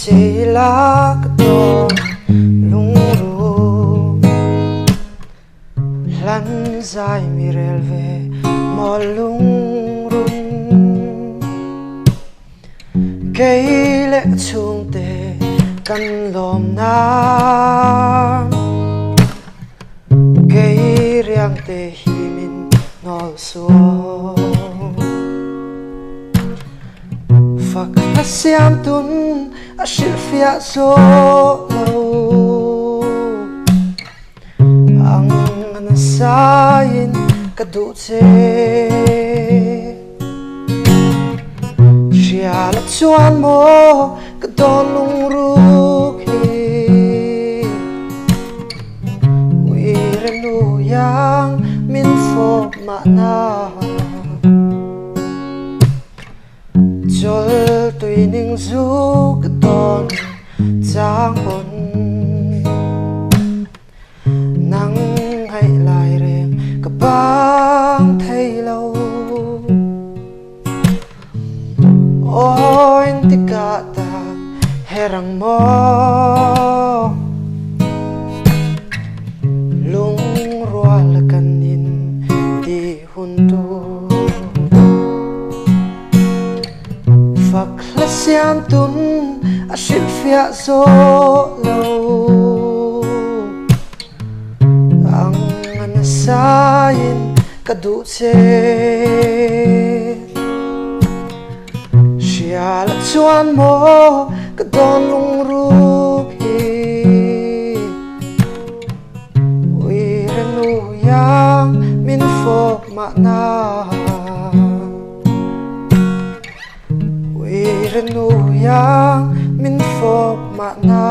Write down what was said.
chỉ là cái đồn lung ru lăn dài mi rel về mò lung rung cây lệ chuông tê căn lom nam cây riang tê hi min nol suo phật ta xiam tun a shil fia so lo ang an sain ka du che chia la chuan mo ka don lung ru khi wi re nu yang min fo ma na chol tui ning zu ka ton chang bon nang hai lai reng ka bang thei lo oin tika ta herang mo lung rual kanin di huntu phật la xiam tun a shil fia so lo ang an sain ka du che xia la chuan mo ka don lung ru hi wi re nu yang min fo ma na wi re nu yang min fo ma na